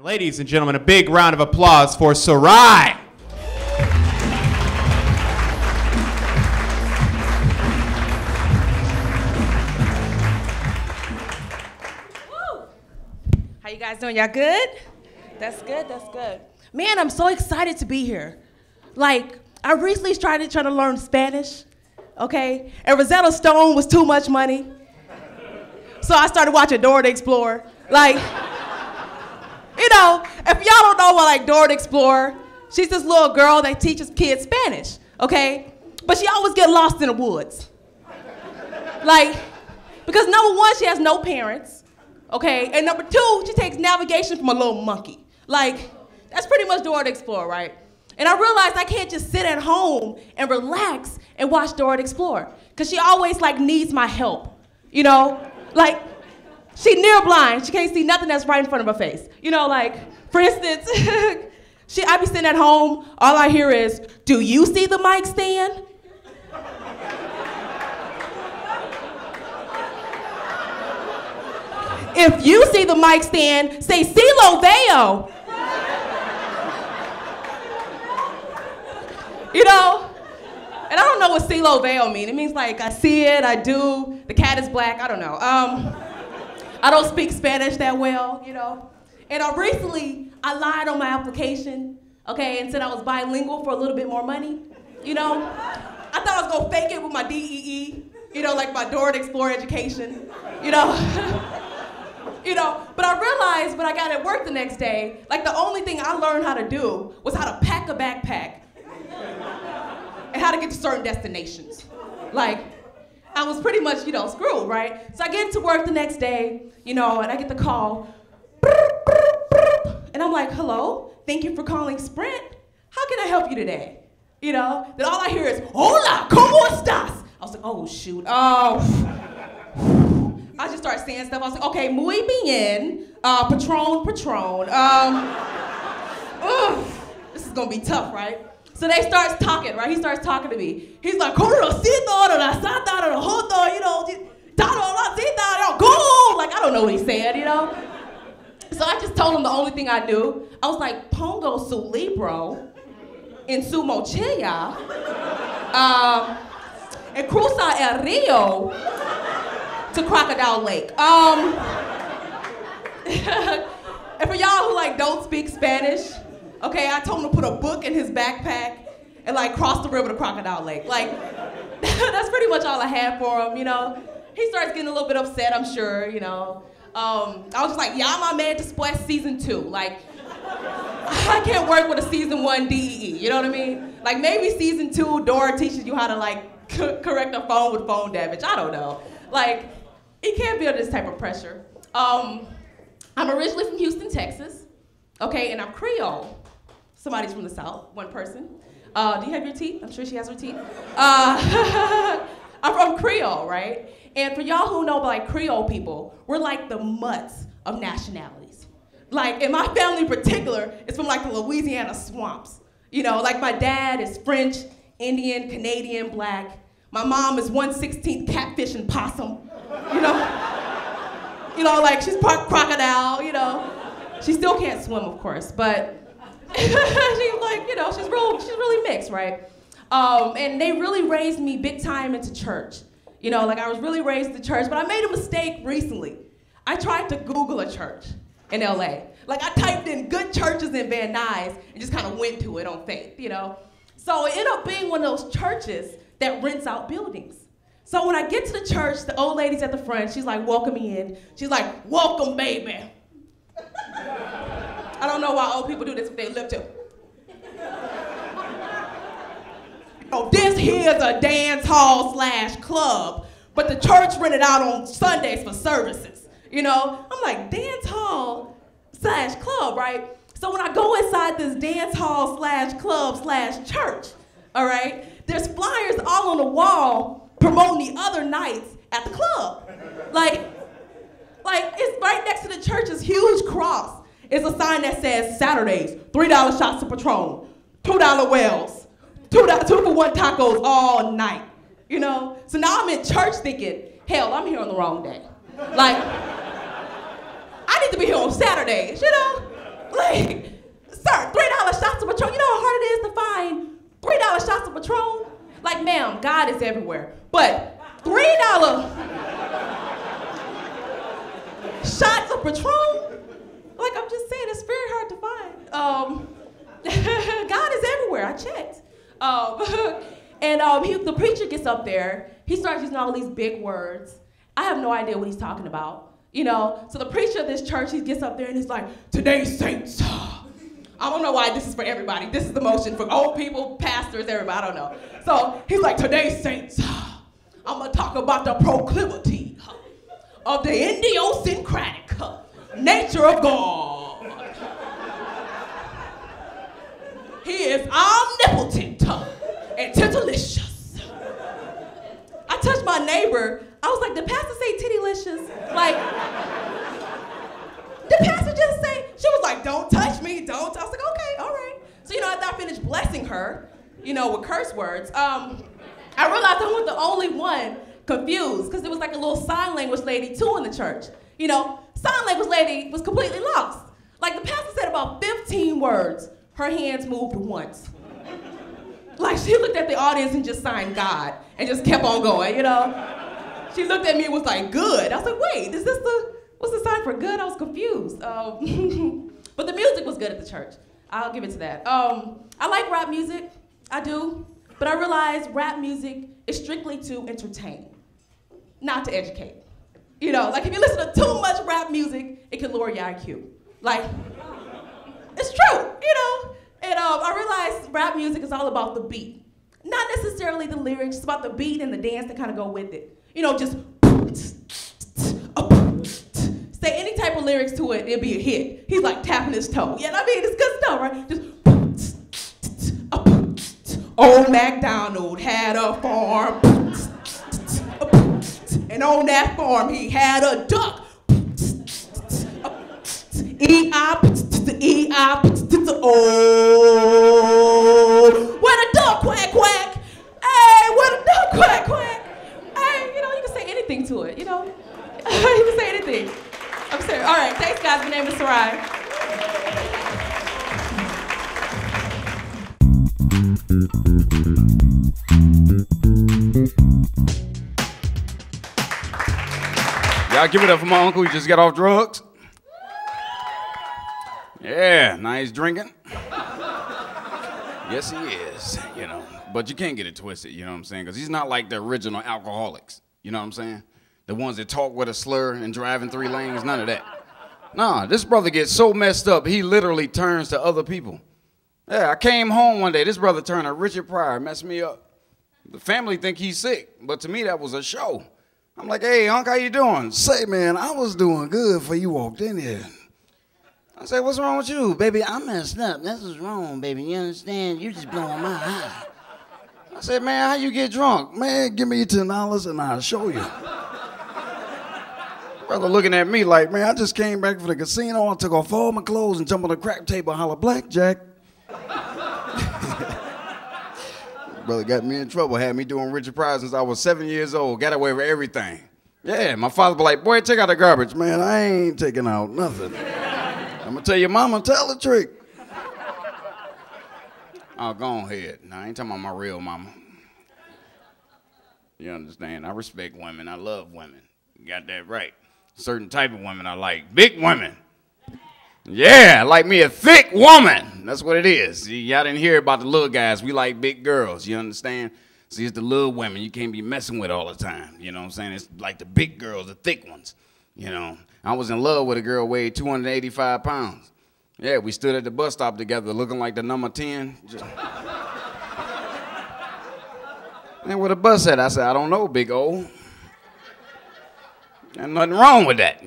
Ladies and gentlemen, a big round of applause for Sayrie. How you guys doing? Y'all good? That's good, that's good. Man, I'm so excited to be here. Like, I recently started trying to learn Spanish, okay? And Rosetta Stone was too much money. So I started watching Dora the Explorer. Like, you know, if y'all don't know about like Dora the Explorer, she's this little girl that teaches kids Spanish, okay? But she always gets lost in the woods. Like, because number one, she has no parents. Okay, and number two, she takes navigation from a little monkey. Like, that's pretty much Dora the Explorer, right? And I realized I can't just sit at home and relax and watch Dora the Explorer, because she always, like, needs my help, you know? Like, she near blind. She can't see nothing that's right in front of her face. You know, like, for instance, I be sitting at home, all I hear is, "Do you see the mic stand?" If you see the mic stand, say, "Si lo veo." You know? And I don't know what "si lo veo" means. It means like, I see it, I do, the cat is black, I don't know. I don't speak Spanish that well, you know? And recently, I lied on my application, okay, and said I was bilingual for a little bit more money, you know? I thought I was gonna fake it with my DEE, you know, like my Dora the Explorer education, you know? You know, but I realized when I got at work the next day, like the only thing I learned how to do was how to pack a backpack and how to get to certain destinations. Like, I was pretty much, you know, screwed, right? So I get to work the next day, you know, and I get the call, and I'm like, "Hello, thank you for calling Sprint. How can I help you today?" You know, then all I hear is, "Hola, ¿cómo estás?" I was like, oh shoot, I just started saying stuff. I was like, "Okay, muy bien, Patron. This is gonna be tough, right?" So they starts talking, right? He starts talking to me. He's like, "Corocito de la santa de la joto, you know, go." Like, I don't know what he's saying, you know? So I just told him the only thing I knew. I was like, "Pongo su libro en su mochila, and cruza el rio to Crocodile Lake." And for y'all who like don't speak Spanish, okay, I told him to put a book in his backpack and like cross the river to Crocodile Lake. Like, that's pretty much all I had for him, you know. He starts getting a little bit upset, I'm sure, you know. I was just like, "Yeah, my man después season 2. Like, I can't work with a season 1 DEE, you know what I mean? Like, maybe season 2, Dora teaches you how to like correct a phone with phone damage, I don't know. Like, he can't be under this type of pressure. I'm originally from Houston, Texas, okay, and I'm Creole. Somebody's from the South, one person. Do you have your teeth? I'm sure she has her teeth. I'm from Creole, right? And for y'all who know about like Creole people, we're like the mutts of nationalities. Like, in my family in particular, it's from like the Louisiana swamps. You know, like my dad is French, Indian, Canadian, black. My mom is 1/16 catfish and possum. You know, like she's part crocodile, you know. She still can't swim, of course, but she's like, you know, she's really mixed, right? And they really raised me big time into church. You know, like I was really raised in church, but I made a mistake recently. I tried to Google a church in LA. Like I typed in good churches in Van Nuys and just kind of went to it on faith, you know? So it ended up being one of those churches that rents out buildings. So when I get to the church, the old lady's at the front, she's like, "Welcome me in." She's like, "Welcome, baby." I don't know why old people do this if they live to. Oh, this here's a dance hall / club, but the church rented out on Sundays for services, you know? I'm like, dance hall / club, right? So when I go inside this dance hall / club / church, all right, there's flyers all on the wall promoting the other nights at the club. Like it's right next to the church's huge cross. It's a sign that says Saturdays, $3 shots of Patron, $2 wells, 2 for 1 tacos all night, you know? So now I'm in church thinking, hell, I'm here on the wrong day. Like, I need to be here on Saturdays, you know? God is everywhere. But $3 shots of Patron, like I'm just saying, it's very hard to find. God is everywhere, I checked. The preacher gets up there, he starts using all these big words. I have no idea what he's talking about, So the preacher of this church, he gets up there and he's like, today's saints. I don't know why this is for everybody. This is the motion for old people, pastors, everybody, I don't know. So he's like, today's saints, I'm gonna talk about the proclivity of the idiosyncratic nature of God. He is omnipotent and titilicious. I touched my neighbor. I was like, did pastor say titilicious? Like, did pastor just say? She was like, don't touch me, don't. I was like, okay, all right. So, after I finished blessing her, with curse words, I realized I wasn't the only one confused because there was like a little sign language lady too in the church. Sign language lady was completely lost. Like the pastor said about 15 words, her hands moved once. Like she looked at the audience and just signed God and just kept on going, She looked at me and was like, good. I was like, wait, what's the sign for good? I was confused. But the music was good at the church. I'll give it to that. I like rap music, I do. But I realize rap music is strictly to entertain, not to educate. Like if you listen to too much rap music, it can lower your IQ. Like, it's true, And I realized rap music is all about the beat. Not necessarily the lyrics, it's about the beat and the dance that kind of go with it. Just say any type of lyrics to it, it'll be a hit. He's like tapping his toe. Yeah, it's good stuff, right? Just Old MacDonald had a farm, and on that farm he had a duck. Oh, where the duck quack quack? Hey, where the duck quack quack? Hey, you can say anything to it, you can say anything. I'm serious. All right, thanks guys. My name is Sayrie. Y'all give it up for my uncle who just got off drugs. Yeah, nice drinking. Yes, he is, But you can't get it twisted, you know what I'm saying? Because he's not like the original alcoholics, you know what I'm saying? The ones that talk with a slur and drive in 3 lanes, none of that. Nah, this brother gets so messed up, he literally turns to other people. Yeah, I came home one day, this brother turned to Richard Pryor, messed me up. The family think he's sick, but to me that was a show. I'm like, hey, Unc, how you doing? Say, man, I was doing good before you walked in here. I said, what's wrong with you? Baby, I messed up. That's what's wrong, baby. You understand? You just blowing my high. I said, man, how you get drunk? Man, give me your $10 and I'll show you. Brother looking at me like, man, I just came back from the casino. I took off all my clothes and jumped on the crack table and holler, blackjack. Brother got me in trouble, had me doing Richard Pryor since I was 7 years old, got away with everything. Yeah, my father be like, boy, take out the garbage. Man, I ain't taking out nothing. I'm gonna tell your mama, tell the trick. Oh, go ahead. Now, I ain't talking about my real mama. You understand? I respect women. I love women. You got that right. Certain type of women I like. Big women. Yeah, I like me a thick woman. That's what it is. See, y'all didn't hear about the little guys. We like big girls. You understand? See, it's the little women you can't be messing with all the time. You know what I'm saying? It's like the big girls, the thick ones. I was in love with a girl weighed 285 pounds. Yeah, we stood at the bus stop together looking like the number 10. And where the bus at? I said, I don't know, big O. There's nothing wrong with that,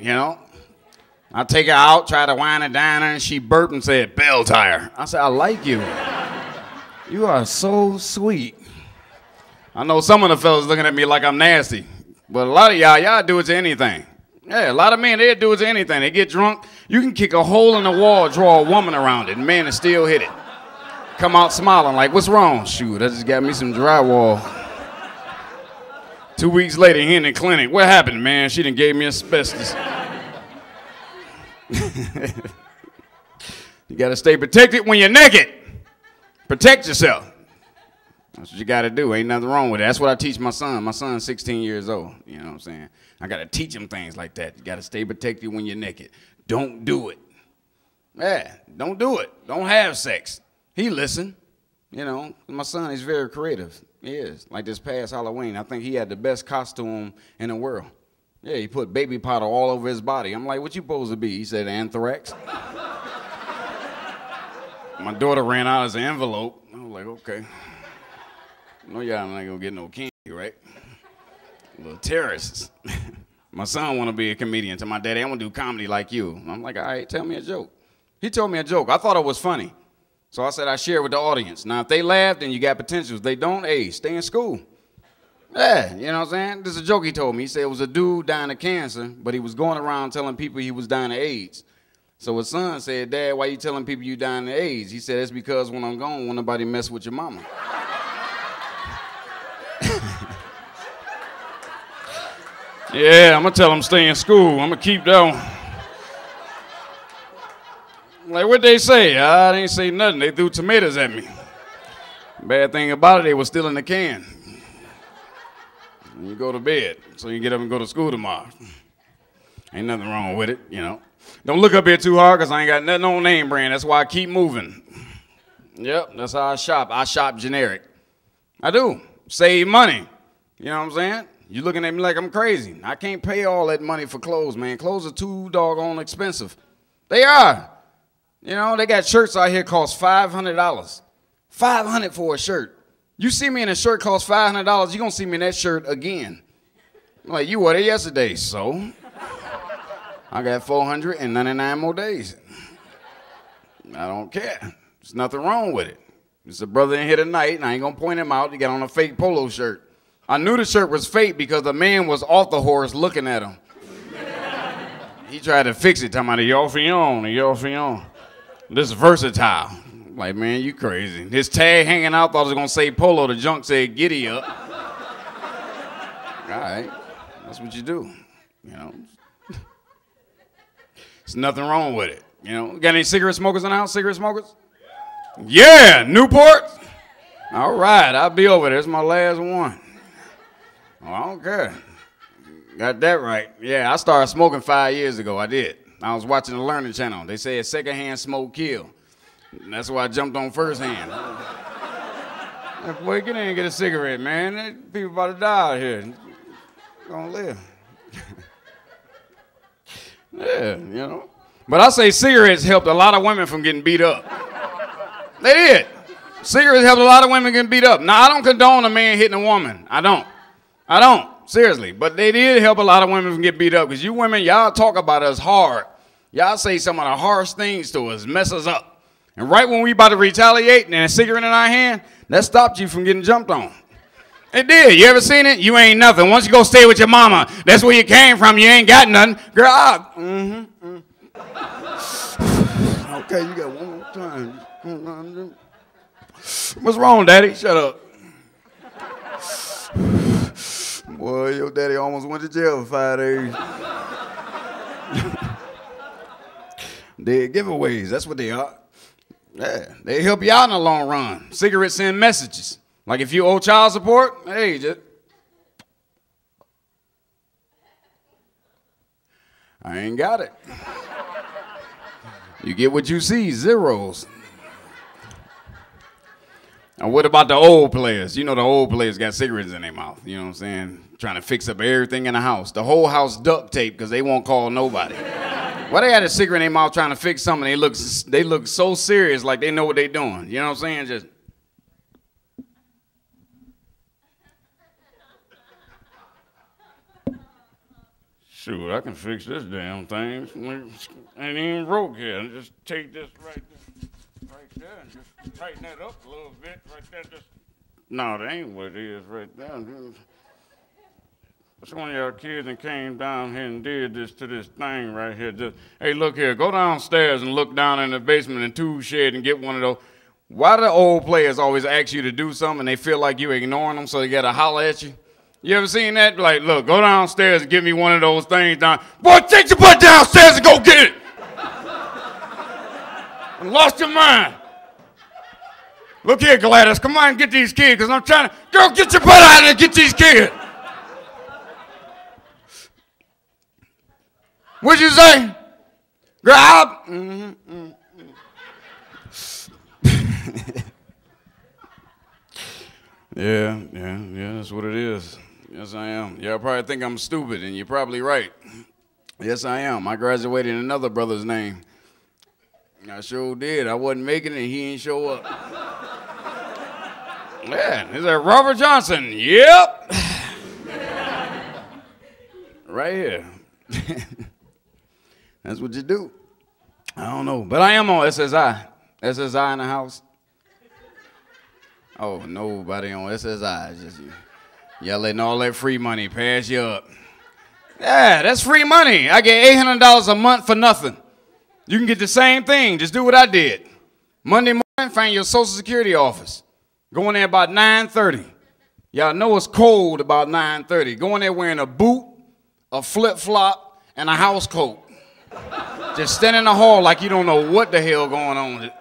I take her out, try to wine and dine her, and she burped and said, bell tire. I said, I like you. You are so sweet. I know some of the fellas looking at me like I'm nasty, but a lot of y'all do it to anything. Yeah, a lot of men, they'll do it to anything. They get drunk, you can kick a hole in the wall, draw a woman around it, and man, still hit it. Come out smiling like, what's wrong? Shoot, I just got me some drywall. 2 weeks later, here in the clinic, what happened, man? She done gave me asbestos. You gotta stay protected when you're naked. Protect yourself. That's what you got to do. Ain't nothing wrong with it. That's what I teach my son. My son's 16 years old. You know what I'm saying? I got to teach him things like that. You got to stay protected when you're naked. Don't do it. Yeah, don't do it. Don't have sex. He listen. You know, my son is very creative. He is. Like this past Halloween, I think he had the best costume in the world. Yeah, he put baby powder all over his body. I'm like, what you supposed to be? He said, anthrax. My daughter ran out as an envelope. I was like, okay. No, y'all not gonna get no candy, right? Little terrorists. My son wanna be a comedian. To my daddy, I wanna do comedy like you. I'm like, all right, tell me a joke. He told me a joke. I thought it was funny. So I said I share with the audience. Now, if they laugh, then you got potential. If they don't, hey, stay in school. Yeah, you know what I'm saying? This is a joke he told me. He said it was a dude dying of cancer, but he was going around telling people he was dying of AIDS. So his son said, Dad, why you telling people you dying of AIDS? He said, it's because when I'm gone, won't nobody mess with your mama. Yeah, I'm going to tell him stay in school. I'm going to keep that one. Like, what they say? I didn't say nothing. They threw tomatoes at me. Bad thing about it, they were still in the can. And you go to bed, so you get up and go to school tomorrow. Ain't nothing wrong with it, you know. Don't look up here too hard, because I ain't got nothing on name brand. That's why I keep moving. Yep, that's how I shop. I shop generic. I do. Save money. You know what I'm saying? You looking at me like I'm crazy. I can't pay all that money for clothes, man. Clothes are too doggone expensive. They are. You know, they got shirts out here cost $500. $500 for a shirt. You see me in a shirt cost $500, you're going to see me in that shirt again. I'm like, you wore it yesterday, so I got 499 more days. I don't care. There's nothing wrong with it. There's a brother in here tonight, and I ain't going to point him out. He got on a fake polo shirt. I knew the shirt was fake because the man was off the horse looking at him. He tried to fix it, talking about your fion. This is versatile. Like, man, you crazy. His tag hanging out, thought it was going to say polo. The junk said giddy up. All right. That's what you do, you know. There's nothing wrong with it, you know. Got any cigarette smokers in the house? Cigarette smokers? Yeah, Newport? All right, I'll be over there. It's my last one. Oh, I don't care. Got that right. Yeah, I started smoking 5 years ago. I did. I was watching the Learning Channel. They said secondhand smoke kill. And that's why I jumped on firsthand. Like, boy, get in and get a cigarette, man. People about to die out here. Gonna live. Yeah, you know. But I say cigarettes helped a lot of women from getting beat up. They did. Cigarettes helped a lot of women getting beat up. Now, I don't condone a man hitting a woman. I don't. Seriously. But they did help a lot of women from getting beat up. Because you women, y'all talk about us hard. Y'all say some of the harsh things to us, mess us up. And right when we about to retaliate and a cigarette in our hand, that stopped you from getting jumped on. It did. You ever seen it? You ain't nothing. Once you go stay with your mama, that's where you came from. You ain't got nothing. Girl, Okay, you got one more time. What's wrong, Daddy? Shut up. Boy, your daddy almost went to jail for 5 days. They're giveaways. That's what they are. Yeah, they help you out in the long run. Cigarettes send messages. Like if you owe child support, hey, just... I ain't got it. You get what you see, zeros. And what about the old players? You know the old players got cigarettes in their mouth, you know what I'm saying? Trying to fix up everything in the house. The whole house duct tape because they won't call nobody. Why they had a cigarette in their mouth trying to fix something? They look so serious like they know what they're doing. You know what I'm saying? Just... Shoot, I can fix this damn thing. Ain't even broke yet. Just take this right there and just tighten that up a little bit right there. Just... No, that ain't what it is right there. It's one of y'all kids that came down here and did this to this thing right here. Just, hey, look here, go downstairs and look down in the basement and tool shed and get one of those. Why do the old players always ask you to do something and they feel like you're ignoring them so they got to holler at you? You ever seen that? Like, look, go downstairs and give me one of those things down. Boy, take your butt downstairs and go get it. I lost your mind. Look here, Gladys, come on and get these kids, because I'm trying to, girl, get your butt out there and get these kids. What'd you say? Girl, Yeah, that's what it is. Yes, I am. Y'all probably think I'm stupid, and you're probably right. Yes, I am. I graduated in another brother's name. I sure did. I wasn't making it, and he ain't show up. Yeah, is that Robert Johnson? Yep. Right here. That's what you do. I don't know, but I am on SSI. SSI in the house. Oh, nobody on SSI. It's just you. Y'all letting all that free money pass you up. Yeah, that's free money. I get $800 a month for nothing. You can get the same thing. Just do what I did. Monday morning, find your Social Security office. Go in there about 9:30. Y'all know it's cold about 9:30. Go in there wearing a boot, a flip-flop, and a house coat. Just stand in the hall like you don't know what the hell going on with it.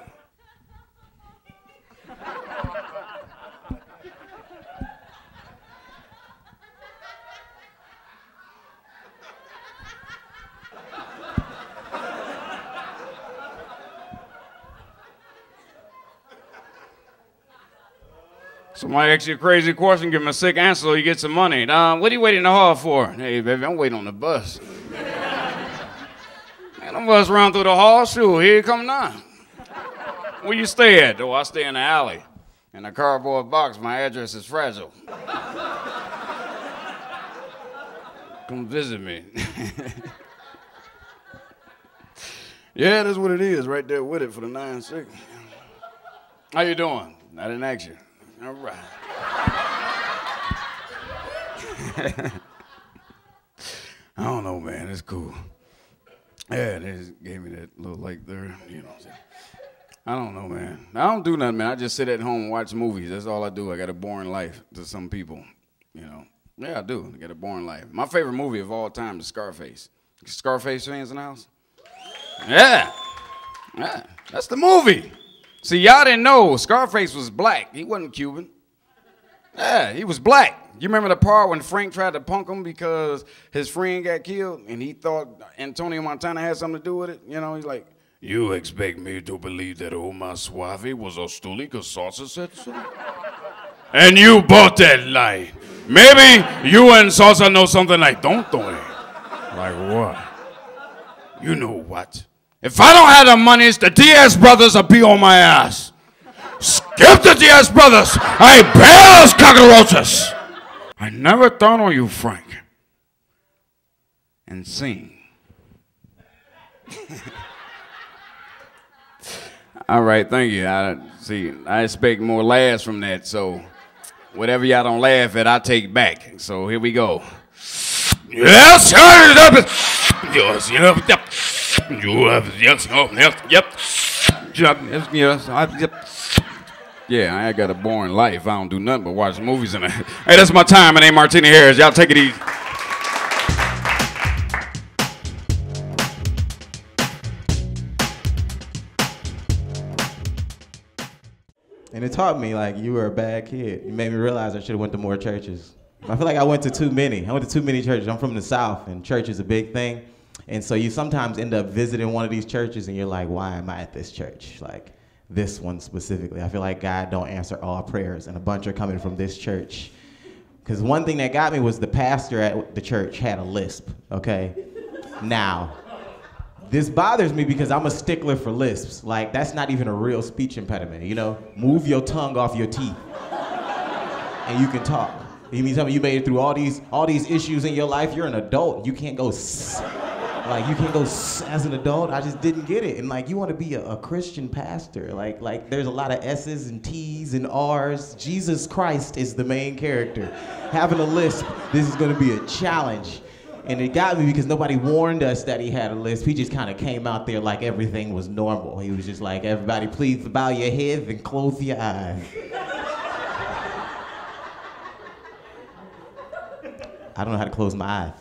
Somebody asks you a crazy question, give him a sick answer so you get some money. What are you waiting in the hall for? Hey, baby, I'm waiting on the bus. Man, the bus run through the hall. Shoot, here you come now. Where you stay at? Oh, I stay in the alley. In a cardboard box. My address is fragile. Come visit me. Yeah, that's what it is right there with it for the 9-6. How you doing? I didn't ask you. All right. I don't know, man. It's cool. Yeah, they just gave me that little like there, you know what I'm saying? I don't know, man. I don't do nothing, man. I just sit at home and watch movies. That's all I do. I got a boring life to some people, you know. Yeah, I do. I got a boring life. My favorite movie of all time is Scarface. Scarface fans in the house? Yeah. Yeah, that's the movie. See, y'all didn't know Scarface was black. He wasn't Cuban. Yeah, he was black. You remember the part when Frank tried to punk him because his friend got killed and he thought Antonio Montana had something to do with it? You know, he's like, you expect me to believe that Omar Suave was a stoolie because Salsa said so? And you bought that lie. Maybe you and Salsa know something like, don't they? Like what? You know what? If I don't have the monies, the Diaz brothers will be on my ass. Skip the Diaz brothers. I bear those cockroaches. I never thought on you, Frank. And sing. All right, thank you. I expect more laughs from that, so whatever y'all don't laugh at, I take back. So here we go. Yes, yes, yep. Yeah, I got a boring life. I don't do nothing but watch movies and hey, that's my time. My name Martini Harris. Y'all take it easy. And it taught me, like, you were a bad kid. You made me realize I should have went to more churches. I feel like I went to too many. I went to too many churches. I'm from the South, and church is a big thing. And so you sometimes end up visiting one of these churches, and you're like, why am I at this church? Like, this one specifically. I feel like God don't answer all prayers, and a bunch are coming from this church. Because one thing that got me was the pastor at the church had a lisp, okay? Now, this bothers me because I'm a stickler for lisps. Like, that's not even a real speech impediment, you know? Move your tongue off your teeth, and you can talk. You mean tell me you made it through all these issues in your life? You're an adult. You can't go like, you can't go as an adult. I just didn't get it. And like, you want to be a Christian pastor. Like there's a lot of S's and T's and R's. Jesus Christ is the main character. Having a lisp, this is going to be a challenge. And it got me because nobody warned us that he had a lisp. He just kind of came out there like everything was normal. He was just like, everybody please bow your heads and close your eyes. I don't know how to close my eyes.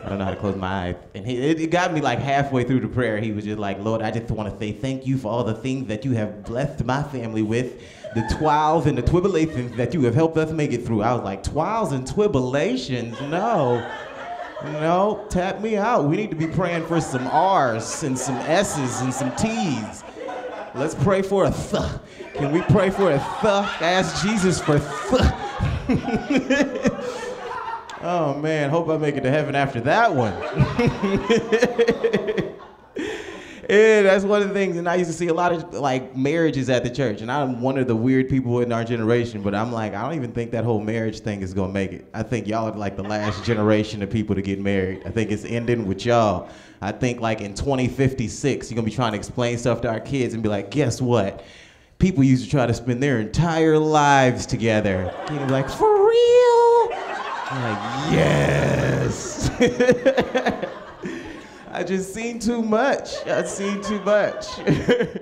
I don't know how to close my eyes. And it got me like halfway through the prayer. He was just like, Lord, I just want to say thank you for all the things that you have blessed my family with, the trials and the tribulations that you have helped us make it through. I was like, trials and tribulations? No. No, tap me out. We need to be praying for some R's and some S's and some T's. Let's pray for a th. Can we pray for a th? Ask Jesus for th. Oh man, hope I make it to heaven after that one. Yeah, that's one of the things, and I used to see a lot of like marriages at the church, and I'm one of the weird people in our generation, but I'm like, I don't even think that whole marriage thing is gonna make it. I think y'all are like the last generation of people to get married. I think it's ending with y'all. I think like in 2056, you're gonna be trying to explain stuff to our kids and be like, guess what? People used to try to spend their entire lives together. And you're like, for real? I'm like, yes. I just seen too much. I seen too much. I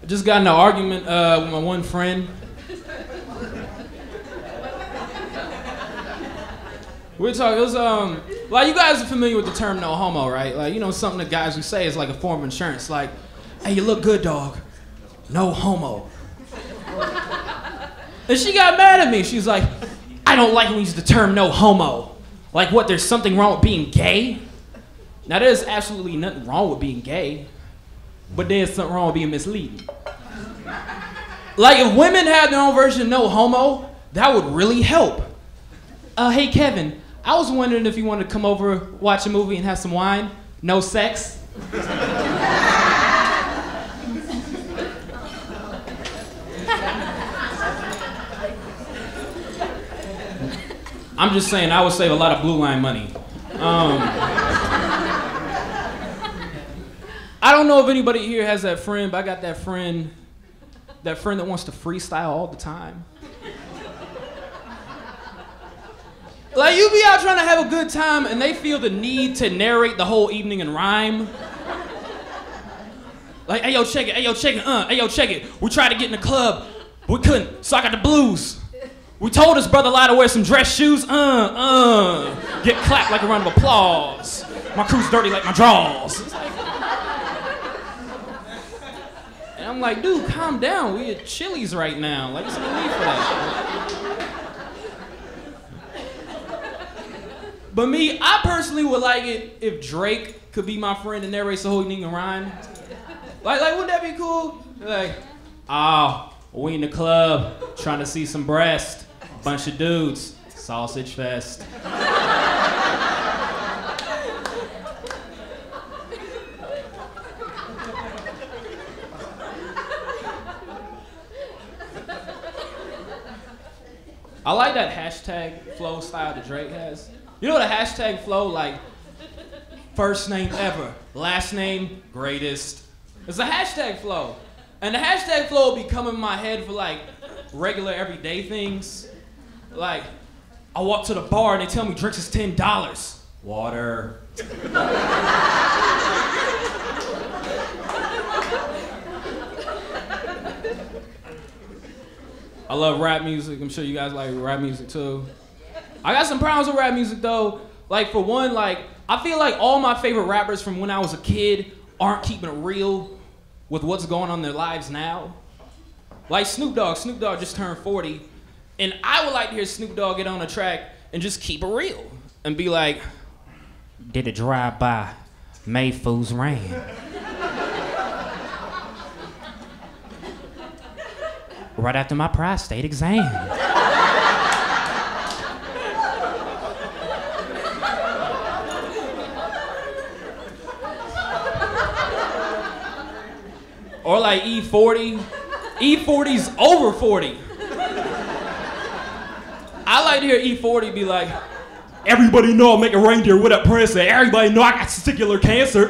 just got in an argument with my one friend. We're talking, it was, like you guys are familiar with the term no homo, right? Like, you know, something that guys would say is like a form of insurance, like, hey, you look good, dog. No homo. And she got mad at me. She's like, I don't like when you use the term no homo. Like what, there's something wrong with being gay? Now there's absolutely nothing wrong with being gay, but there's something wrong with being misleading. Like if women had their own version of no homo, that would really help. Hey Kevin, I was wondering if you wanted to come over, watch a movie and have some wine. No sex? I'm just saying, I would save a lot of Blue Line money. I don't know if anybody here has that friend, but I got that friend that wants to freestyle all the time. Like, you be out trying to have a good time and they feel the need to narrate the whole evening in rhyme. Like, hey yo, check it, hey yo, check it, hey yo, check it. We tried to get in the club, but we couldn't, so I got the blues. We told his brother Lyall to wear some dress shoes, get clapped like a round of applause. My crew's dirty like my drawers. And I'm like, dude, calm down. We at Chili's right now. Like, there's no need for that. But me, I personally would like it if Drake could be my friend and narrate the whole evening in rhyme. Like, wouldn't that be cool? Like, we in the club trying to see some breast. Bunch of dudes, sausage fest. I like that hashtag flow style that Drake has. You know what a hashtag flow, like, first name ever, last name greatest. It's a hashtag flow. And the hashtag flow will be coming in my head for like regular everyday things. Like, I walk to the bar and they tell me drinks is $10. Water. I love rap music. I'm sure you guys like rap music too. I got some problems with rap music though. Like for one, like I feel like all my favorite rappers from when I was a kid aren't keeping it real with what's going on in their lives now. Like Snoop Dogg just turned 40, and I would like to hear Snoop Dogg get on a track and just keep it real and be like, did a drive-by, made fools rain. Right after my prostate exam. Or like E40. E40's over 40. I like to hear E40 be like, everybody know I make a reindeer with a prince, and everybody know I got testicular cancer.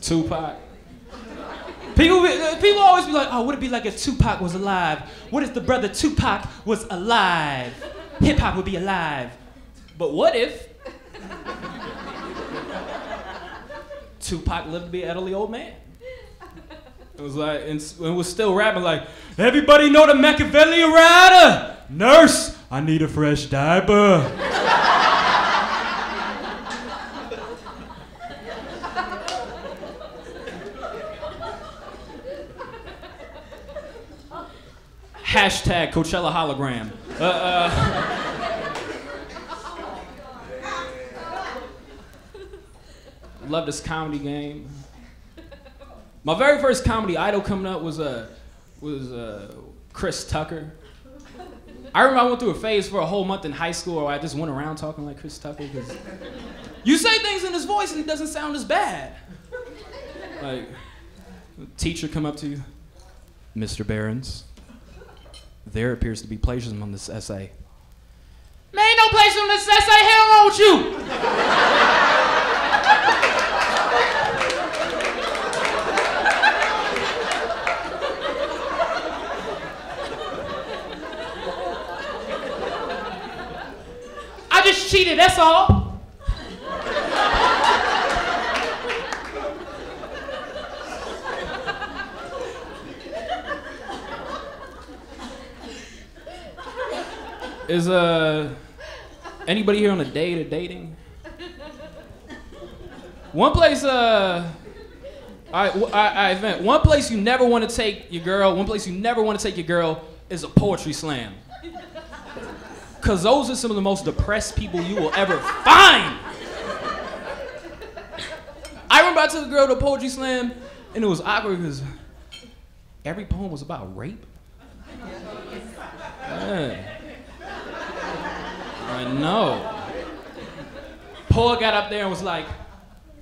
Tupac. People always be like, oh, would it be like if Tupac was alive? What if the brother Tupac was alive? Hip hop would be alive. But what if Tupac lived to be an elderly old man? It was like, and it was still rapping like, everybody know the Machiavelli rider? Nurse, I need a fresh diaper. Hashtag Coachella hologram. Love this comedy game. My very first comedy idol coming up was Chris Tucker. I remember I went through a phase for a whole month in high school where I just went around talking like Chris Tucker because you say things in his voice and it doesn't sound as bad. Like, a teacher come up to you, Mr. Behrens, there appears to be plagiarism on this essay. Man, ain't no plagiarism on this essay, hell wrong with you? I just cheated, that's all. Is anybody here on a date or dating? One place one place you never want to take your girl is a poetry slam. Cause those are some of the most depressed people you will ever find. I remember I took a girl to a poetry slam and it was awkward because every poem was about rape. Yeah. I know. Poet got up there and was like,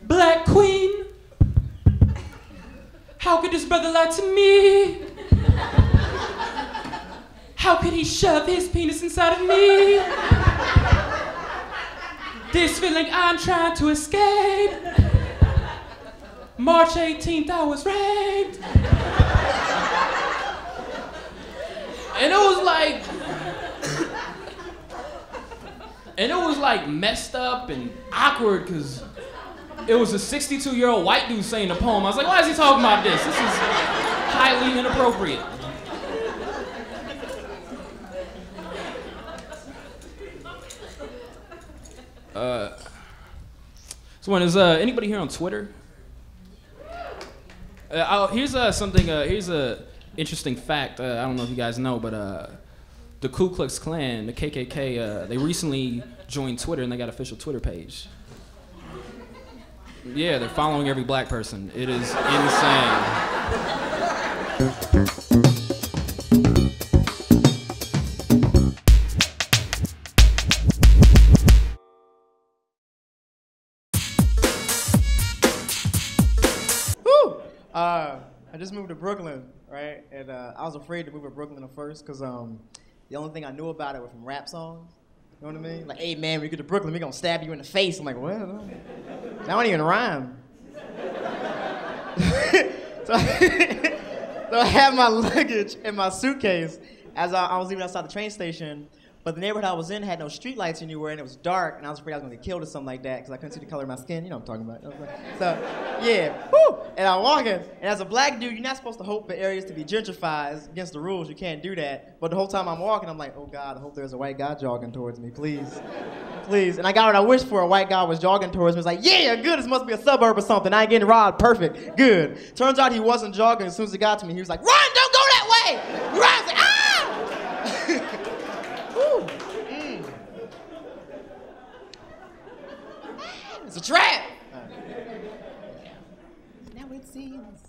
Black Queen, how could this brother lie to me? How could he shove his penis inside of me? This feeling I'm trying to escape. March 18th, I was raped. And it was like messed up and awkward because it was a 62-year-old white dude saying the poem. I was like, why is he talking about this? This is highly inappropriate. So is anybody here on Twitter? Here's here's a interesting fact. I don't know if you guys know, but the Ku Klux Klan, the KKK, they recently joined Twitter and they got an official Twitter page. Yeah, they're following every black person. It is insane. I just moved to Brooklyn, right? And I was afraid to move to Brooklyn at first because the only thing I knew about it was from rap songs. You know what I mean? Like, hey man, when you get to Brooklyn, we're gonna stab you in the face. I'm like, well, that don't even rhyme. So I had my luggage in my suitcase as I was leaving outside the train station. But the neighborhood I was in had no street lights anywhere, and it was dark, and I was afraid I was gonna get killed or something like that, because I couldn't see the color of my skin. You know what I'm talking about. So, yeah, whoo! And I'm walking, and as a black dude, you're not supposed to hope for areas to be gentrified. Against the rules, you can't do that. But the whole time I'm walking, I'm like, oh God, I hope there's a white guy jogging towards me, please. Please. And I got what I wished for. A white guy was jogging towards me. It's like, yeah, good, this must be a suburb or something. I ain't getting robbed, perfect, good. Turns out he wasn't jogging. As soon as he got to me, he was like, run, don't go that way! Run! I was like, ah! It's a trap! Now it seems.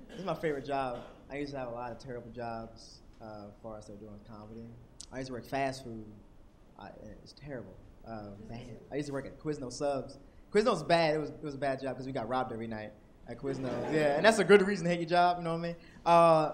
This is my favorite job. I used to have a lot of terrible jobs before I started doing comedy. I used to work fast food. It's terrible. Bad. I used to work at Quiznos Subs. Quiznos bad. It was a bad job because we got robbed every night at Quiznos. Yeah, and that's a good reason to hate your job, you know what I mean?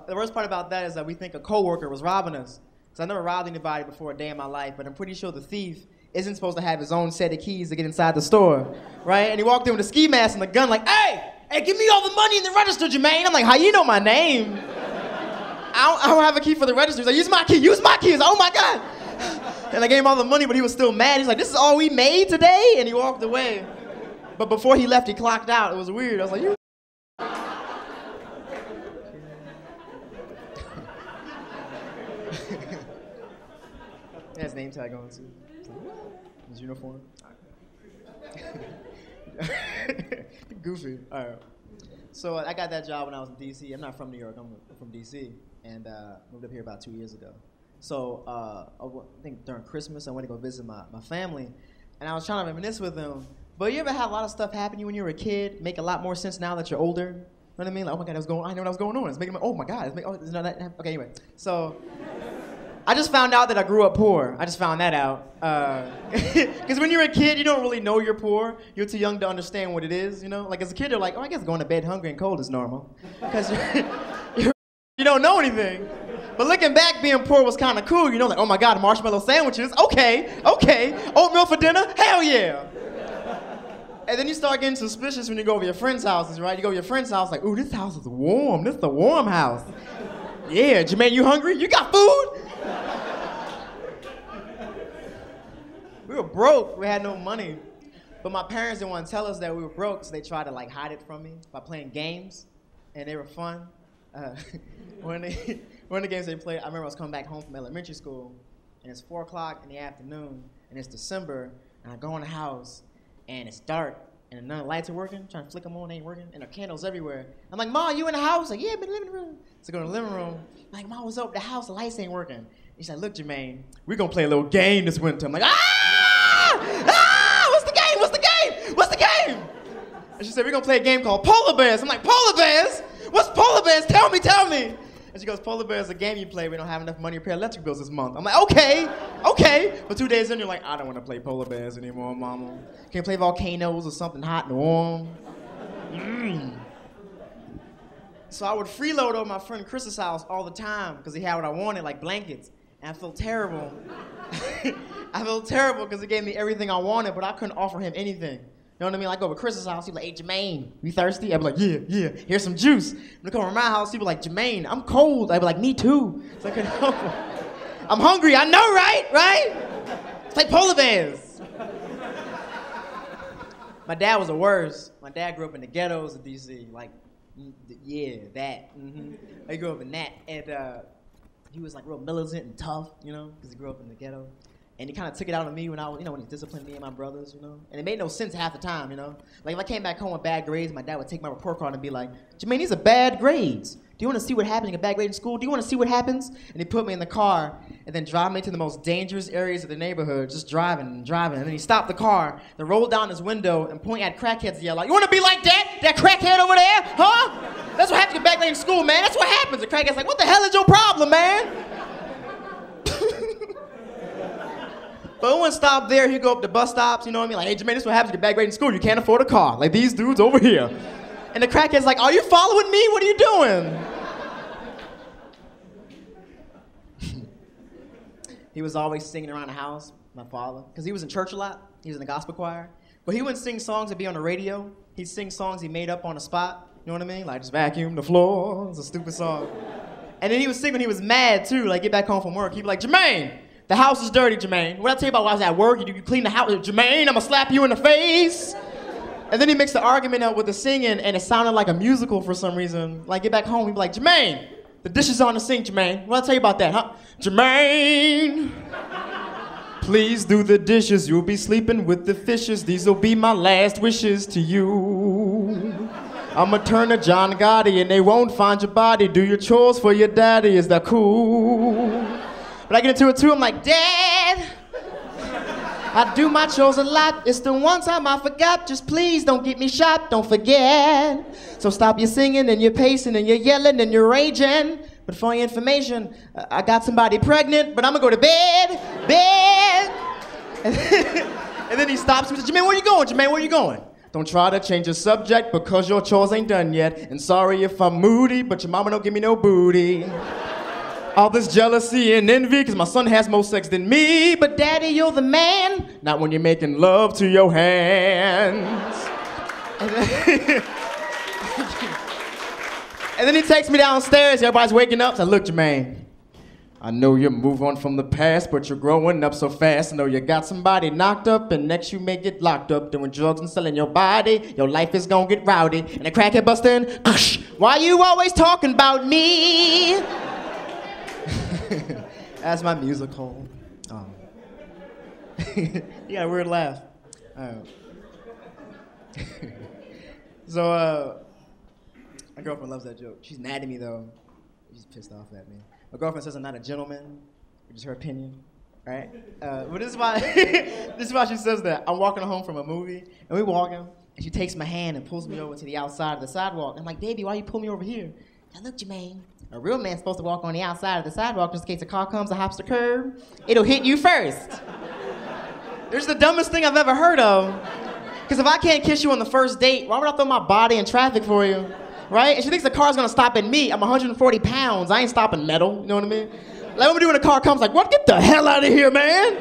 The worst part about that is that we think a coworker was robbing us. Because I never robbed anybody before a day in my life, but I'm pretty sure the thief isn't supposed to have his own set of keys to get inside the store, right? And he walked in with a ski mask and a gun like, hey, hey, give me all the money in the register, Jermain. I'm like, how you know my name? I don't have a key for the register. He's like, use my key. He's like, oh my God. And I gave him all the money, but he was still mad. He's like, this is all we made today? And he walked away. But before he left, he clocked out. It was weird. I was like, you. His name tag on too. His uniform. Goofy. All right. So I got that job when I was in D.C. I'm not from New York. I'm from D.C. and moved up here about 2 years ago. So I think during Christmas I went to go visit my family, and I was trying to reminisce with them. But you ever had a lot of stuff happen to you when you were a kid make a lot more sense now that you're older? You know what I mean? Like, oh my God, I know what was going on. It's making oh my God, okay, anyway. So I just found out that I grew up poor. I just found that out. Because when you're a kid, you don't really know you're poor. You're too young to understand what it is, you know? Like as a kid, you're like, oh, I guess going to bed hungry and cold is normal. Because you don't know anything. But looking back, being poor was kind of cool, you know? Like, oh my God, marshmallow sandwiches, okay. Oatmeal for dinner, hell yeah. And then you start getting suspicious when you go over your friends' houses, right? You go to your friend's house, like, ooh, this house is warm. This is a warm house. Yeah, Jermain, you hungry? You got food? We were broke. We had no money. But my parents didn't want to tell us that we were broke, so they tried to like hide it from me by playing games, and they were fun. One of the games they played, I remember I was coming back home from elementary school, and it's 4 o'clock in the afternoon, and it's December, and I go in the house, and it's dark, and none of the lights are working, trying to flick them on, they ain't working, and there are candles everywhere. I'm like, Ma, you in the house? Like, yeah, I'm in the living room. So I go in the living room, I'm like, Ma, what's up? The house, the lights ain't working. He's like, look, Jermain, we're gonna play a little game this winter. I'm like, what's the game? What's the game? And she said, we're gonna play a game called Polar Bears. I'm like, Polar Bears? What's Polar Bears? Tell me. And she goes, Polar Bears is a game you play. We don't have enough money to pay electric bills this month. I'm like, okay. But 2 days in, you're like, I don't want to play Polar Bears anymore, Mama. Can you play volcanoes or something hot and warm? So I would freeload over my friend Chris's house all the time because he had what I wanted, like blankets. And I felt terrible. I felt terrible because he gave me everything I wanted, but I couldn't offer him anything. You know what I mean? Like, go over to Chris's house, he'd be like, hey, Jermain, you thirsty? I'd be like, yeah, here's some juice. When I come over to my house, he'd be like, Jermain, I'm cold. I'd be like, me too. So I couldn't help him. I'm hungry, I know, right? It's like polar bears. My dad was the worst. My dad grew up in the ghettos of D.C., like, yeah, that. Mm-hmm. He grew up in that, and he was like real militant and tough, you know, because he grew up in the ghetto. And he kind of took it out on me when when he disciplined me and my brothers, you know. And it made no sense half the time, you know. Like if I came back home with bad grades, my dad would take my report card and be like, Jermain, these are bad grades. Do you want to see what happens in a bad grade in school? Do you want to see what happens? And he put me in the car and then drive me to the most dangerous areas of the neighborhood, just driving. And then he stopped the car, then rolled down his window and point at crackheads and yell like, you want to be like that? That crackhead over there? Huh? That's what happens in bad grade in school, man. That's what happens. The crackhead's like, what the hell is your problem, man? But it wouldn't stop there. He'd go up to bus stops, you know what I mean? Like, hey, Jermain, this is what happens to get bad grade in school. You can't afford a car. Like these dudes over here. And the crackhead's like, are you following me? What are you doing? He was always singing around the house, my father, because he was in church a lot. He was in the gospel choir. But he wouldn't sing songs that be on the radio. He'd sing songs he made up on the spot. You know what I mean? Like, just vacuum the floor. It's a stupid song. And then he would sing when he was mad, too. Like, get back home from work. He'd be like, Jermain, the house is dirty, Jermain. What I tell you about when I was at work, you clean the house. Jermain, I'm gonna slap you in the face. And then he mixed the argument up with the singing, and it sounded like a musical for some reason. Like, get back home, he'd be like, Jermain, the dishes on the sink, Jermain. What I tell you about that, huh? Jermain, please do the dishes. You'll be sleeping with the fishes. These'll be my last wishes to you. I'ma turn to John Gotti, and they won't find your body. Do your chores for your daddy. Is that cool? But I get into it too, I'm like, Dad, I do my chores a lot. It's the one time I forgot. Just please don't get me shot, don't forget. So stop your singing and your pacing and your yelling and your raging. But for your information, I got somebody pregnant, but I'm gonna go to bed. And then he stops me and says, Jermain, where you going? Jermain, where you going? Don't try to change the subject because your chores ain't done yet. And sorry if I'm moody, but your mama don't give me no booty. All this jealousy and envy because my son has more sex than me. But daddy, you're the man. Not when you're making love to your hands. And then he takes me downstairs, everybody's waking up. So look, Jermain, I know you move on from the past, but you're growing up so fast. I know you got somebody knocked up, and next you may get locked up doing drugs and selling your body. Your life is gonna get rowdy, and the crackhead bustin'. Why you always talking about me? That's my musical. You got a weird laugh. So, my girlfriend loves that joke. She's mad at me though. She's pissed off at me. My girlfriend says I'm not a gentleman, which is her opinion, right? But this is why this is why she says that. I'm walking home from a movie, and we're walking, and she takes my hand and pulls me over to the outside of the sidewalk. I'm like, baby, why you pull me over here? Now look, Jermain, a real man's supposed to walk on the outside of the sidewalk just in case a car comes and hops the curb. It'll hit you first. This is the dumbest thing I've ever heard of. Because if I can't kiss you on the first date, why would I throw my body in traffic for you? Right? And she thinks the car's gonna stop at me. I'm 140 pounds. I ain't stopping metal. You know what I mean? Like, what we do when the car comes, like, what? Get the hell out of here, man.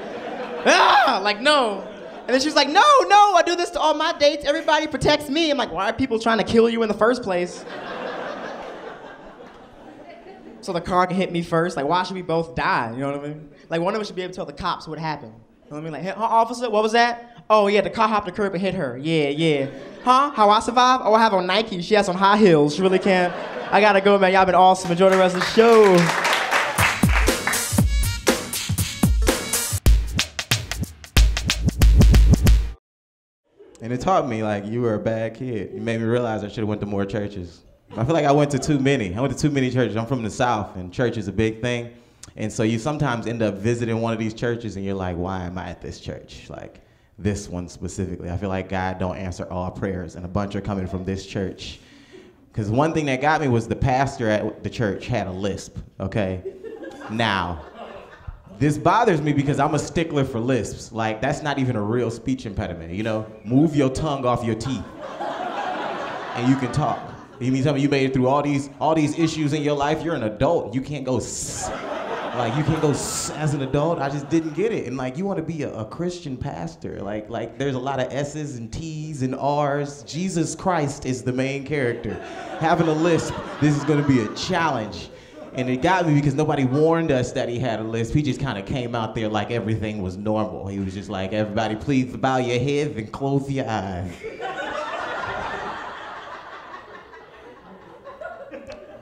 Ah, like, no. And then she's like, no, I do this to all my dates. Everybody protects me. I'm like, why are people trying to kill you in the first place? So the car can hit me first. Like, why should we both die? You know what I mean? Like, one of us should be able to tell the cops what happened. You know what I mean? Like, hey, officer, what was that? Oh, yeah, the car hopped the curb and hit her. Yeah. Huh? How I survive? Oh, I have on Nike. She has on high heels. She really can't. I gotta go, man. Y'all been awesome. Enjoy the rest of the show. And it taught me, like, you were a bad kid. You made me realize I should have went to more churches. I feel like I went to too many. I went to too many churches. I'm from the South, and church is a big thing. And so you sometimes end up visiting one of these churches, and you're like, why am I at this church? Like, this one specifically. I feel like God don't answer all prayers, and a bunch are coming from this church. Because one thing that got me was the pastor at the church had a lisp, okay? Now, this bothers me because I'm a stickler for lisps. Like, that's not even a real speech impediment, you know? Move your tongue off your teeth, and you can talk. You mean tell me you made it through all these issues in your life? You're an adult. You can't go like, you can't go as an adult. I just didn't get it. And like, you want to be a Christian pastor. Like there's a lot of S's and T's and R's. Jesus Christ is the main character. Having a lisp, this is going to be a challenge. And it got me because nobody warned us that he had a lisp. He just kind of came out there like everything was normal. He was just like, everybody please bow your heads and close your eyes.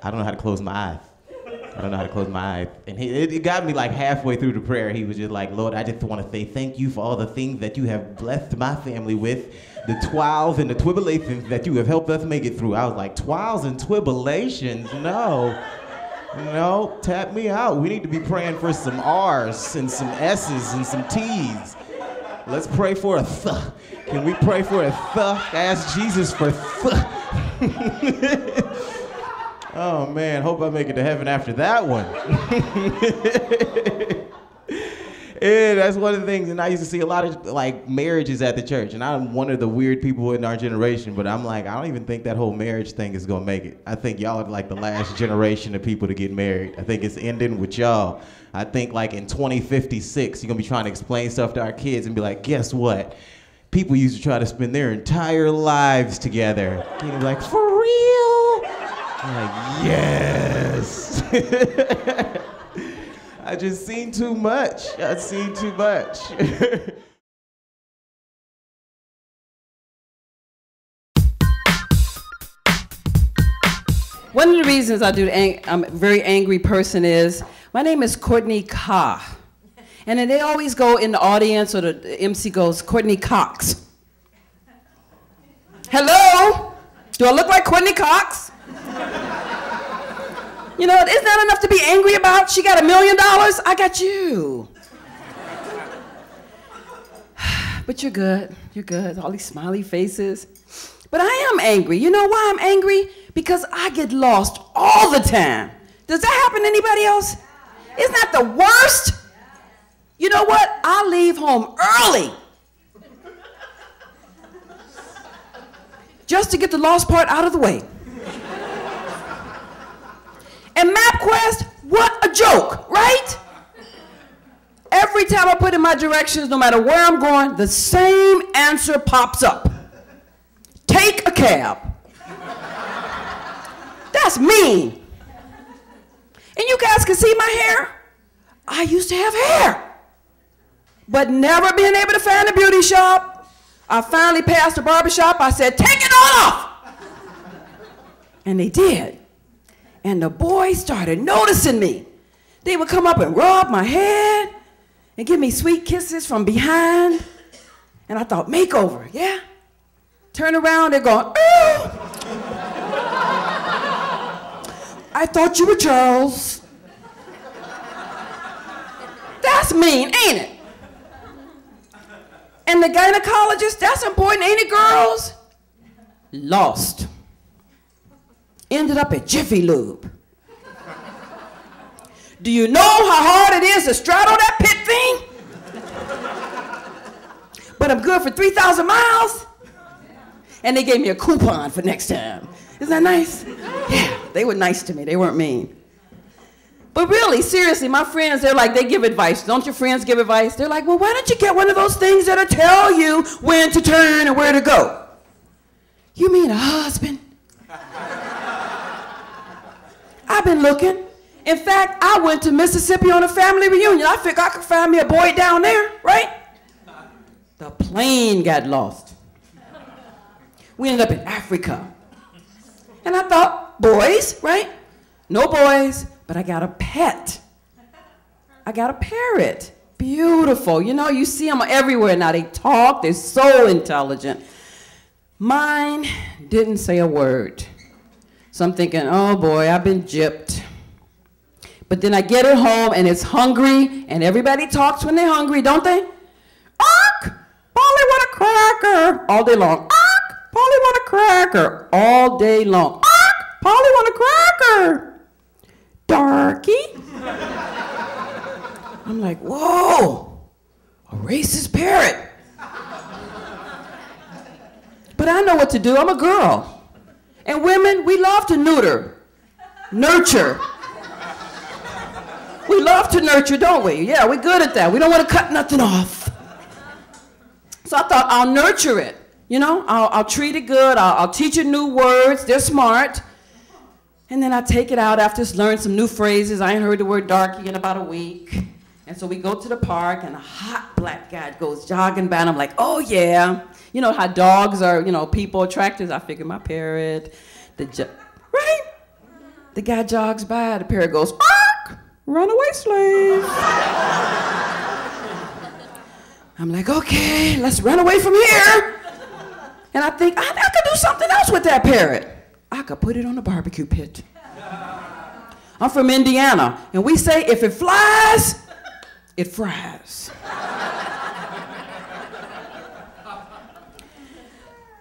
I don't know how to close my eyes. And it got me like halfway through the prayer. He was just like, Lord, I just want to say thank you for all the things that you have blessed my family with, the trials and the tribulations that you have helped us make it through. I was like, trials and tribulations? No, tap me out. We need to be praying for some R's and some S's and some T's. Let's pray for a th. Can we pray for a th? Ask Jesus for th. Oh man, hope I make it to heaven after that one. Yeah, that's one of the things, and I used to see a lot of like marriages at the church, and I'm one of the weird people in our generation, but I'm like, I don't even think that whole marriage thing is gonna make it. I think y'all are like the last generation of people to get married. I think it's ending with y'all. I think like in 2056, you're gonna be trying to explain stuff to our kids and be like, guess what? People used to try to spend their entire lives together. And you're like, for real? I'm like, yes. I just seen too much. One of the reasons I'm a very angry person is, my name is Courtney Ka. And then they always go in the audience, or the MC goes, Courtney Cox. Hello? Do I look like Courtney Cox? You know, isn't that enough to be angry about? She got $1 million, I got you. But you're good, all these smiley faces. But I am angry. You know why I'm angry? Because I get lost all the time. Does that happen to anybody else? Isn't that the worst? You know what? I leave home early just to get the lost part out of the way. And MapQuest, what a joke, right? Every time I put in my directions, no matter where I'm going, the same answer pops up. Take a cab. That's mean. And you guys can see my hair. I used to have hair, but never being able to find a beauty shop. I finally passed the barbershop. I said, take it all off. And they did. And the boys started noticing me. They would come up and rub my head and give me sweet kisses from behind. And I thought, makeover, yeah? Turn around, they're going, ooh. I thought you were Charles. That's mean, ain't it? And the gynecologist, that's important, ain't it, girls? Lost. Ended up at Jiffy Lube. Do you know how hard it is to straddle that pit thing? But I'm good for 3,000 miles. And they gave me a coupon for next time. Isn't that nice? Yeah, they were nice to me. They weren't mean. But really, seriously, my friends, they're like, they give advice. Don't your friends give advice? They're like, well, why don't you get one of those things that'll tell you when to turn and where to go? You mean a husband? I've been looking. In fact, I went to Mississippi on a family reunion. I figured I could find me a boy down there, right? The plane got lost. We ended up in Africa. And I thought, boys, right? No boys, but I got a pet. I got a parrot. Beautiful. You know, you see them everywhere now. They talk. They're so intelligent. Mine didn't say a word. So I'm thinking, oh boy, I've been gypped. But then I get it home and it's hungry, and everybody talks when they're hungry, don't they? Ark! Polly want a cracker! All day long. Ark! Polly want a cracker! All day long. Ark! Polly want a cracker! Darky? I'm like, whoa! A racist parrot. But I know what to do. I'm a girl. And women, we love to neuter, nurture. We love to nurture, don't we? Yeah, we're good at that. We don't want to cut nothing off. So I thought, I'll nurture it. You know, I'll treat it good. I'll teach it new words. They're smart. And then I take it out after it's learned some new phrases. I ain't heard the word darky in about a week. And so we go to the park, and a hot black guy goes jogging by, and I'm like, oh yeah. You know how dogs are, you know, people attractors. I figure my parrot, right? The guy jogs by, the parrot goes, ark! Runaway slave. I'm like, okay, let's run away from here. And I think, I could do something else with that parrot. I could put it on a barbecue pit. I'm from Indiana, and we say if it flies, it fries.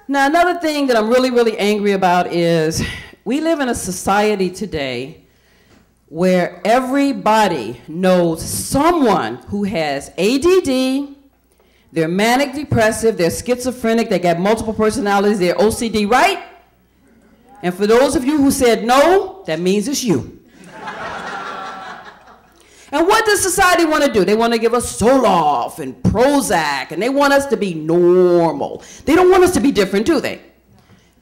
Now, another thing that I'm really, really angry about is we live in a society today where everybody knows someone who has ADD, they're manic depressive, they're schizophrenic, they got multiple personalities, they're OCD, right? And for those of you who said no, that means it's you. And what does society want to do? They want to give us Zoloft and Prozac, and they want us to be normal. They don't want us to be different, do they?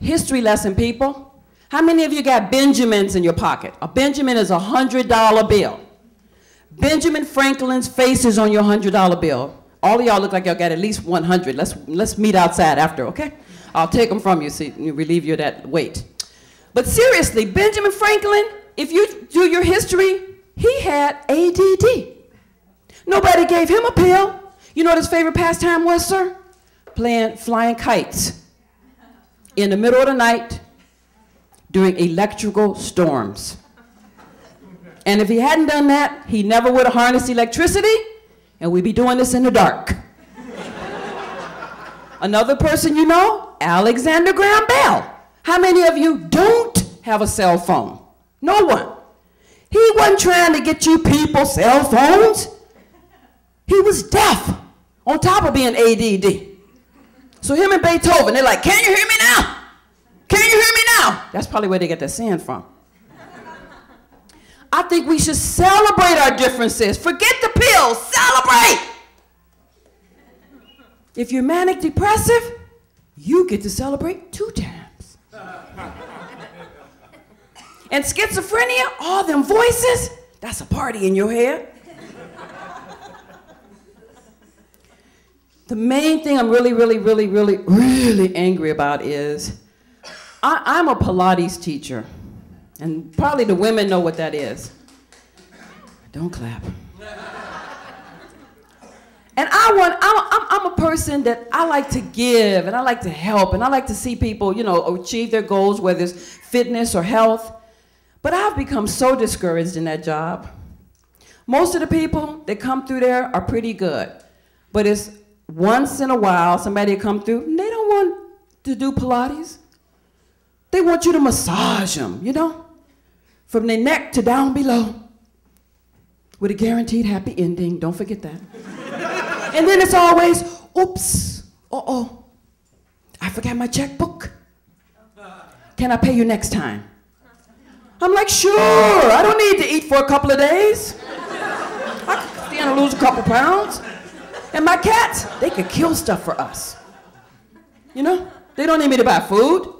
History lesson, people. How many of you got Benjamins in your pocket? A Benjamin is a $100 bill. Benjamin Franklin's face is on your $100 bill. All of y'all look like y'all got at least 100. Let's meet outside after, okay? I'll take them from you so you relieve you of that weight. But seriously, Benjamin Franklin, if you do your history, he had ADD. Nobody gave him a pill. You know what his favorite pastime was, sir? Flying kites in the middle of the night during electrical storms. And if he hadn't done that, he never would have harnessed electricity, and we'd be doing this in the dark. Another person you know, Alexander Graham Bell. How many of you don't have a cell phone? No one. He wasn't trying to get you people cell phones. He was deaf, on top of being ADD. So him and Beethoven, they're like, can you hear me now? Can you hear me now? That's probably where they get that saying from. I think we should celebrate our differences. Forget the pills, celebrate. If you're manic depressive, you get to celebrate 2 times. And schizophrenia, all them voices, that's a party in your head. The main thing I'm really angry about is I'm a Pilates teacher. And probably the women know what that is. Don't clap. And I'm a person that I like to give and I like to help and I like to see people, you know, achieve their goals, whether it's fitness or health. But I've become so discouraged in that job. Most of the people that come through there are pretty good. But it's once in a while somebody will come through and they don't want to do Pilates. They want you to massage them, you know, from their neck to down below with a guaranteed happy ending. Don't forget that. And then it's always, oops, uh-oh, I forgot my checkbook. Can I pay you next time? I'm like, sure, I don't need to eat for a couple of days. I can stand to lose a couple pounds. And my cats, they could kill stuff for us. You know, they don't need me to buy food.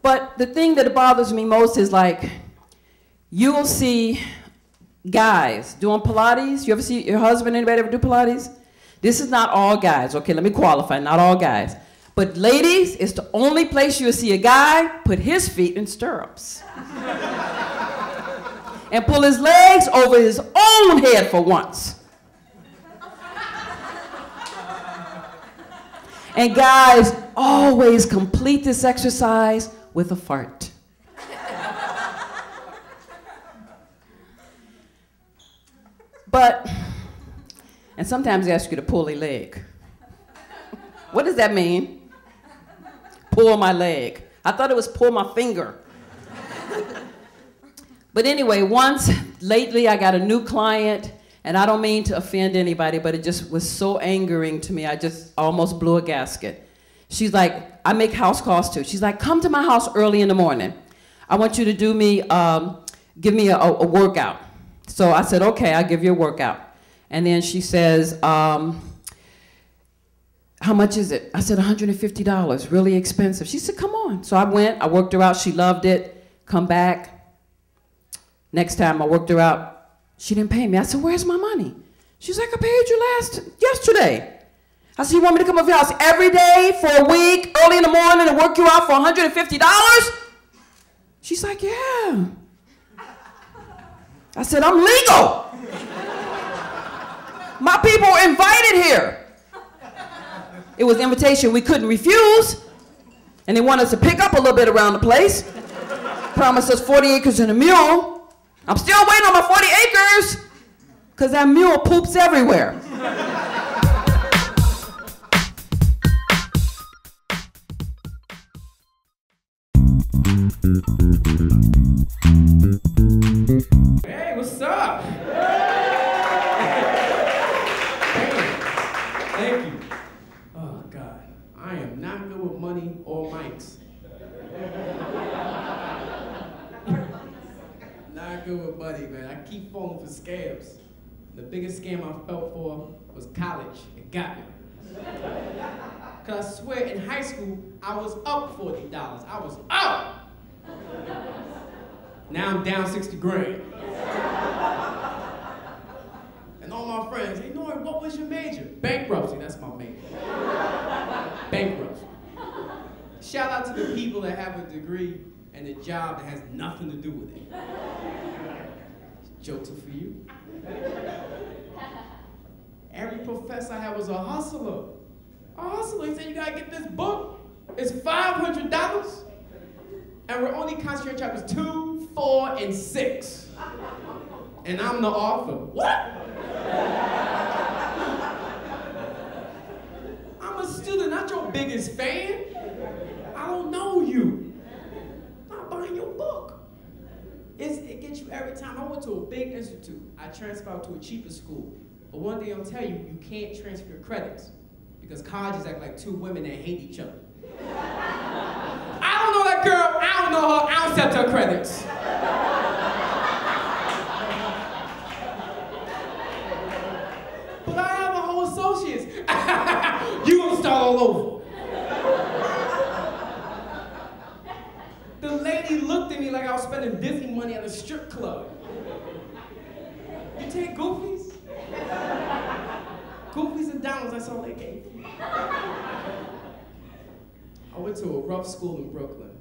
But the thing that bothers me most is like, you will see guys doing Pilates. You ever see your husband, anybody ever do Pilates? This is not all guys, okay, let me qualify, not all guys. But ladies, it's the only place you'll see a guy put his feet in stirrups. And pull his legs over his own head for once. And guys always complete this exercise with a fart. But, and sometimes they ask you to pull a leg. What does that mean? Pull my leg. I thought it was pull my finger. But anyway, lately I got a new client, and I don't mean to offend anybody, but it just was so angering to me, I just almost blew a gasket. She's like, I make house calls too. She's like, come to my house early in the morning. I want you to do me, give me a workout. So I said, okay, I'll give you a workout. And then she says, how much is it? I said, $150, really expensive. She said, come on. So I went, I worked her out, she loved it, come back. Next time I worked her out, she didn't pay me. I said, where's my money? She's like, I paid you yesterday. I said, you want me to come over your house every day for a week, early in the morning, and work you out for $150? She's like, yeah. I said, I'm legal. My people were invited here. It was an invitation we couldn't refuse. And they wanted us to pick up a little bit around the place. Promised us 40 acres and a mule. I'm still waiting on my 40 acres, because that mule poops everywhere. Hey, what's up? Thank you. Oh, God. I am not good with money or mics. Not good with money, man. I keep falling for scams. The biggest scam I fell for was college. It got me. Because I swear, in high school, I was up $40. I was up! Now I'm down 60 grand. And all my friends, hey, Nore, what was your major? Bankruptcy, that's my major. Bankruptcy. Shout out to the people that have a degree and a job that has nothing to do with it. Jokes are for you. Every professor I had was a hustler. A hustler, he said, you gotta get this book. It's $500. And we're only concentrating chapters 2, 4, and 6. And I'm the author. What? I'm a student, not your biggest fan. I don't know you. I'm not buying your book. It gets you every time. I went to a big institute. I transferred to a cheaper school. But one thing I'll tell you, you can't transfer credits because colleges act like two women that hate each other. I don't know that girl, I don't know her, I don't accept her credits. But I have a whole associates. You gonna start all over. The lady looked went to a rough school in Brooklyn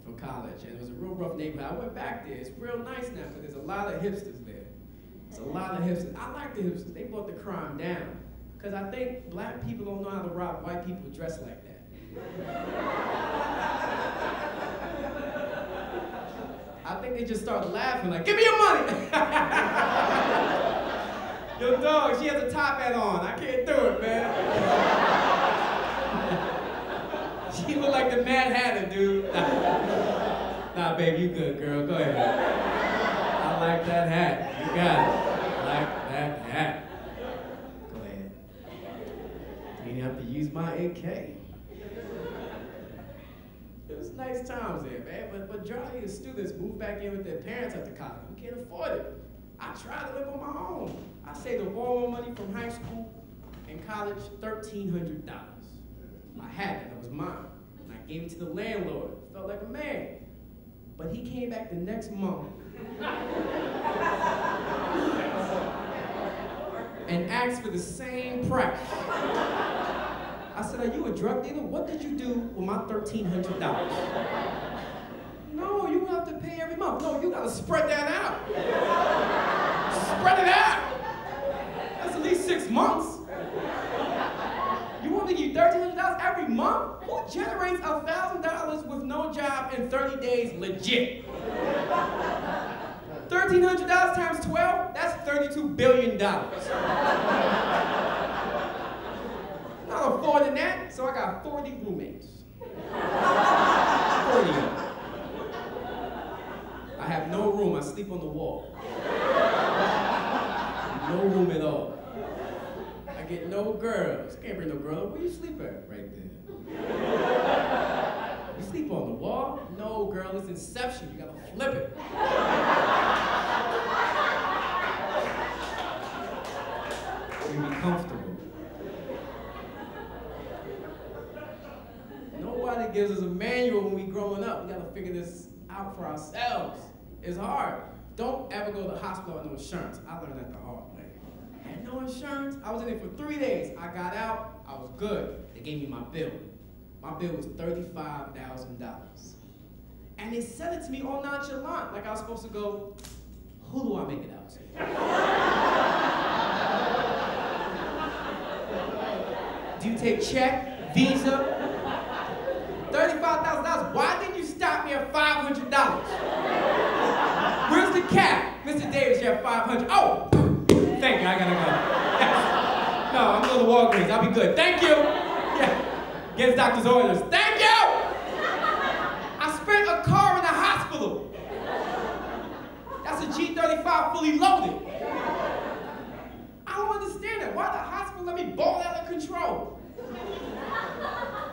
for college, and it was a real rough neighborhood. I went back there. It's real nice now because there's a lot of hipsters there. There's a lot of hipsters. I like the hipsters. They brought the crime down. Because I think black people don't know how to rob white people dressed like that. I think they just started laughing like, give me your money! Yo, dog, she has a top hat on. I can't do it, man. She look like the Mad Hatter, dude. Nah, baby, you good, girl. Go ahead. I like that hat. You got it. I like that hat. Go ahead. You didn't have to use my AK. It was nice times there, man. But majority of students moved back in with their parents after college. We can't afford it. I tried to live on my own. I saved up all my money from high school and college, $1,300. I had it, it was mine. And I gave it to the landlord. Felt like a man. But he came back the next month and asked for the same price. I said, are you a drug dealer? What did you do with my $1,300? No, you have to pay every month. No, you gotta spread that out. Spread it out. That's at least 6 months. You want me to give you $1,300 every month? Who generates $1,000 with no job in 30 days legit? $1,300 times 12, that's $32 billion. Not affording that, so I got 40 roommates. 40 of them. I have no room, I sleep on the wall. No room at all. I get no girls. Can't bring no girl. Where you sleep at? Right there. You sleep on the wall? No, girl, it's Inception. You gotta flip it. You be comfortable. Nobody gives us a manual when we growing up. We gotta figure this out for ourselves. It's hard. Don't ever go to the hospital with no insurance. I learned that the hard way. I had no insurance. I was in it for 3 days. I got out. I was good. They gave me my bill. My bill was $35,000. And they said it to me all nonchalant, like I was supposed to go, who do I make it out to? Do you take check, Visa? $35,000. Why didn't you stop me at $500? Where's the cap? Mr. Davis, you have $500. Oh, thank you, I gotta go. Yes. No, I'm going to Walgreens, I'll be good. Thank you. Yeah. Against doctor's orders. Thank you! I spent a car in the hospital. That's a G35 fully loaded. I don't understand that. Why the hospital let me ball out of control?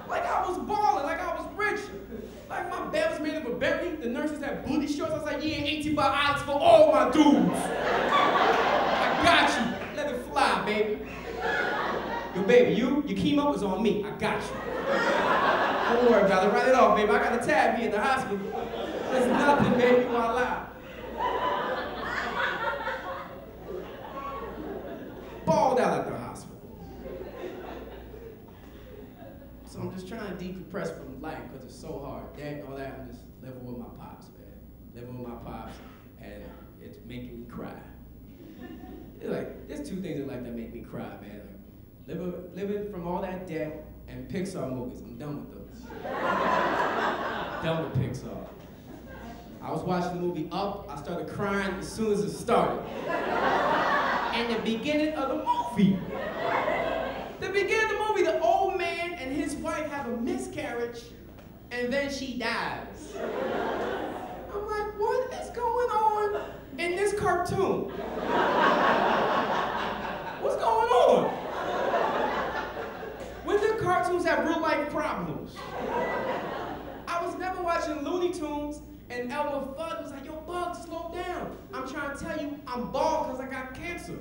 Like I was balling, like I was rich. Like my bed was made of a berry. The nurses had booty shorts. I was like, yeah, antibiotics for all my dudes. I got you. Let it fly, baby. Yo, baby, your chemo is on me. I got you. Don't worry about it. Write it off, baby. I got a tab here in the hospital. There's nothing, baby. Voila. Balled out at the hospital. So I'm just trying to decompress from life because it's so hard. That and all that, I'm just living with my pops, man. Living with my pops, and it's making me cry. It's like, there's two things in life that make me cry, man. Like, living from all that debt and Pixar movies. I'm done with those. Done with Pixar. I was watching the movie Up. I started crying as soon as it started. And the beginning of the movie. The beginning of the movie, the old man and his wife have a miscarriage, and then she dies. I'm like, what is going on in this cartoon? What's going on? When do cartoons have real life problems? I was never watching Looney Tunes, and Elmer Fudd was like, yo, Bug, slow down. I'm trying to tell you, I'm bald because I got cancer.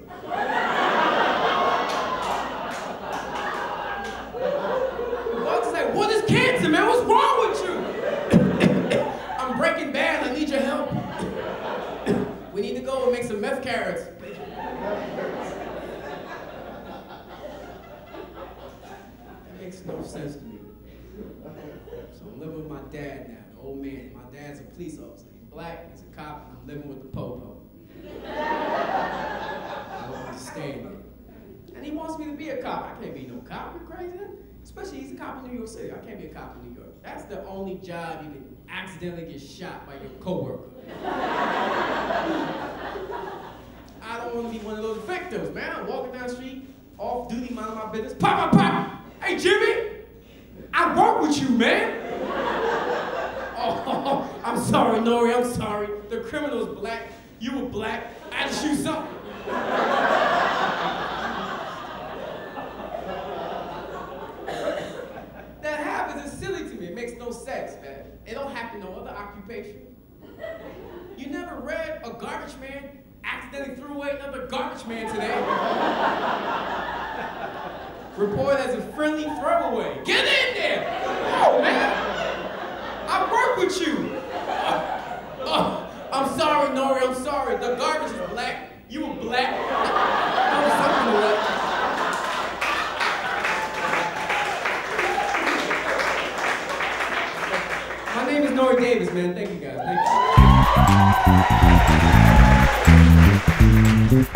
Bug's like, what is cancer, man? What's wrong with you? I'm Breaking Bad, I need your help. We need to go and make some meth carrots. That makes no sense to me. So I'm living with my dad now, the old man. My dad's a police officer. He's black, he's a cop, and I'm living with the po-po. I don't understand it. And he wants me to be a cop. I can't be no cop, you crazy? Especially he's a cop in New York City. I can't be a cop in New York. That's the only job you can accidentally get shot by your coworker. I don't want to be one of those victims, man. I'm walking down the street, off duty, minding my business. Pop, pop, pop! Hey, Jimmy! I work with you, man! Oh, I'm sorry, Nore, I'm sorry. The criminal's black, you were black, I had to shoot something. That happens, it's silly to me, it makes no sense, man. It don't happen in no other occupation. You never read a garbage man accidentally threw away another garbage man today. Reported as a friendly throwaway. Get in there! Oh, man! I work with you! I'm sorry, Nore, I'm sorry. The garbage is black. You were black. Something like My name is Nore Davis, man. Thank you, guys. Thank you.